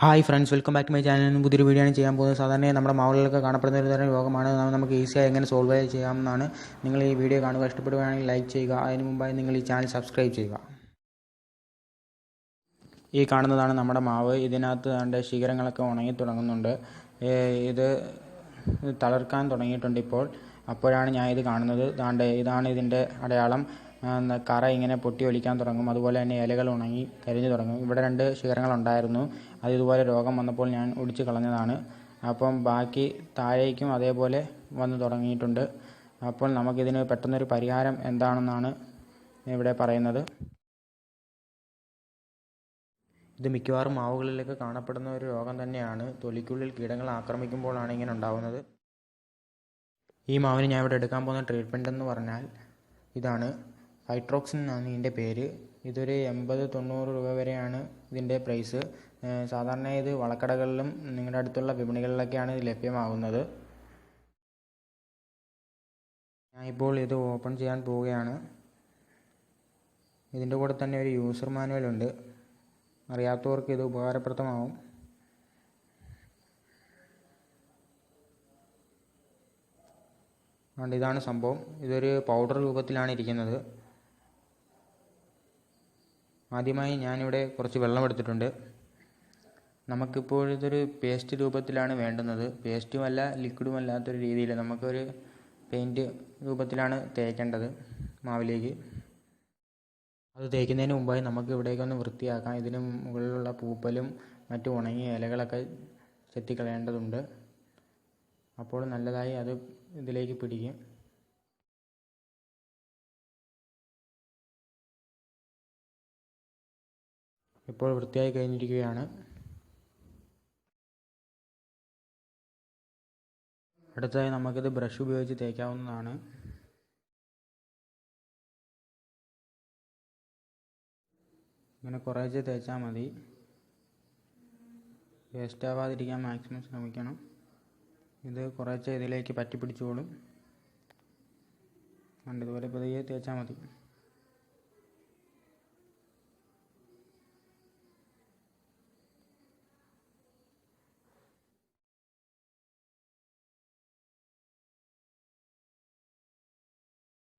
Hi friends, welcome back to my channel. പുതിയൊരു video ആണ് ചെയ്യാൻ പോകുന്നത്. സാധാരണ നമ്മുടെ മാവുകളിലൊക്കെ കാണപ്പെടുന്ന ഒരു തരം രോഗമാണ്. നമുക്ക് ഈസിയായി എങ്ങനെ സോൾവ് ചെയ്യാമെന്നാണ്. നിങ്ങൾ ഈ വീഡിയോ കാണുക. ഇഷ്ടപ്പെടുകയാണെങ്കിൽ ലൈക്ക് ചെയ്യുക. അതിന് മുമ്പായി നിങ്ങൾ ഈ ചാനൽ സബ്സ്ക്രൈബ് ചെയ്യുക. ഈ കാണുന്നതാണ് നമ്മുടെ മാവ്. ഇതിനകത്ത് അതിൻ്റെ ശിഖരങ്ങളൊക്കെ ഉണങ്ങി തുടങ്ങുന്നുണ്ട്. ഇത് തളർക്കാൻ തുടങ്ങിയിട്ടുണ്ട് ഇപ്പോൾ. അപ്പോഴാണ് ഞാൻ ഇത് കാണുന്നത്. ഇതാണ് ഇതിൻ്റെ അടയാളം. കറ ഇങ്ങനെ പൊട്ടി ഒലിക്കാൻ തുടങ്ങും. അതുപോലെ തന്നെ ഇലകൾ ഉണങ്ങി കരിഞ്ഞു തുടങ്ങും. ഇവിടെ 2 ശിഖരങ്ങളുണ്ടായിരുന്നു. അത് ഇതുപോലെ രോഗം വന്നപ്പോൾ ഞാൻ ഒടിച്ച് കളഞ്ഞതാണ്. അപ്പം ബാക്കി താഴേക്കും അതേപോലെ വന്ന് തുടങ്ങിയിട്ടുണ്ട്. അപ്പോൾ നമുക്കിതിന് പെട്ടെന്നൊരു പരിഹാരം എന്താണെന്നാണ് ഇവിടെ പറയുന്നത്. ഇത് മിക്കവാറും മാവുകളിലൊക്കെ കാണപ്പെടുന്ന ഒരു രോഗം തന്നെയാണ്. തൊലിക്കുള്ളിൽ കീടങ്ങൾ ആക്രമിക്കുമ്പോഴാണ് ഇങ്ങനെ ഉണ്ടാകുന്നത്. ഈ മാവിന് ഞാൻ ഇവിടെ എടുക്കാൻ പോകുന്ന ട്രീറ്റ്മെൻറ്റ് എന്ന് പറഞ്ഞാൽ ഇതാണ്. ഫൈട്രോക്സിൻ എന്നാണ് ഇതിൻ്റെ പേര്. ഇതൊരു 80-90 രൂപ വരെയാണ് ഇതിൻ്റെ പ്രൈസ്. സാധാരണ ഇത് വളക്കടകളിലും നിങ്ങളുടെ അടുത്തുള്ള വിപണികളിലൊക്കെയാണ് ഇത് ലഭ്യമാകുന്നത്. ഞാനിപ്പോൾ ഇത് ഓപ്പൺ ചെയ്യാൻ പോവുകയാണ്. ഇതിൻ്റെ കൂടെ തന്നെ ഒരു യൂസർ മാനുവൽ ഉണ്ട്. അറിയാത്തവർക്ക് ഇത് ഉപകാരപ്രദമാവും. അതുകൊണ്ട് ഇതാണ് സംഭവം. ഇതൊരു പൗഡർ രൂപത്തിലാണ് ഇരിക്കുന്നത്. ആദ്യമായി ഞാനിവിടെ കുറച്ച് വെള്ളം എടുത്തിട്ടുണ്ട്. നമുക്കിപ്പോൾ ഇതൊരു പേസ്റ്റ് രൂപത്തിലാണ് വേണ്ടുന്നത്. പേസ്റ്റുമല്ല ലിക്വിഡും അല്ലാത്തൊരു രീതിയിൽ നമുക്കൊരു പെയിൻറ്റ് രൂപത്തിലാണ് തേക്കേണ്ടത് മാവിലേക്ക്. അത് തേക്കുന്നതിന് മുമ്പായി നമുക്ക് ഇവിടേക്കൊന്ന് വൃത്തിയാക്കാം. ഇതിന് മുകളിലുള്ള പൂപ്പലും മറ്റു ഉണങ്ങിയ ഇലകളൊക്കെ ചെത്തിക്കളയേണ്ടതുണ്ട്. അപ്പോൾ നല്ലതായി അത് ഇതിലേക്ക് പിടിക്കും. ഇപ്പോൾ വൃത്തിയായി കഴിഞ്ഞിരിക്കുകയാണ്. അടുത്തതായി നമുക്കിത് ബ്രഷ് ഉപയോഗിച്ച് തേക്കാവുന്നതാണ്. ഇങ്ങനെ കുറേശ്ശെ തേച്ചാൽ മതി. വേസ്റ്റ് ആവാതിരിക്കാൻ മാക്സിമം ശ്രമിക്കണം. ഇത് കുറേശ്ശെ ഇതിലേക്ക് പറ്റി പിടിച്ചോളും. ഇതുപോലെ പതിയെ തേച്ചാൽ മതി.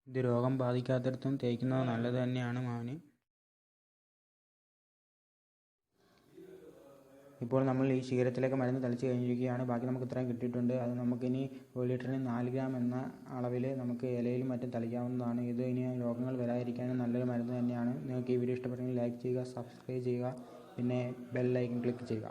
ഇത് രോഗം ബാധിക്കാത്തിടത്തും തേക്കുന്നത് നല്ലത് തന്നെയാണ് മാവിന്. ഇപ്പോൾ നമ്മൾ ഈ ശിഖരത്തിലേക്ക് മരുന്ന് തളിച്ച് കഴിഞ്ഞിരിക്കുകയാണ്. ബാക്കി നമുക്ക് ഇത്രയും കിട്ടിയിട്ടുണ്ട്. അത് നമുക്കിനി 1 ലിറ്ററിന് 4 ഗ്രാം എന്ന അളവിൽ നമുക്ക് ഇലയിലും മറ്റും തളിക്കാവുന്നതാണ്. ഇത് ഇനി രോഗങ്ങൾ വരാതിരിക്കാനും നല്ലൊരു മരുന്ന് തന്നെയാണ്. നിങ്ങൾക്ക് ഈ വീഡിയോ ഇഷ്ടപ്പെട്ടെങ്കിൽ ലൈക്ക് ചെയ്യുക, സബ്സ്ക്രൈബ് ചെയ്യുക, പിന്നെ ബെൽ ഐക്കൺ ക്ലിക്ക് ചെയ്യുക.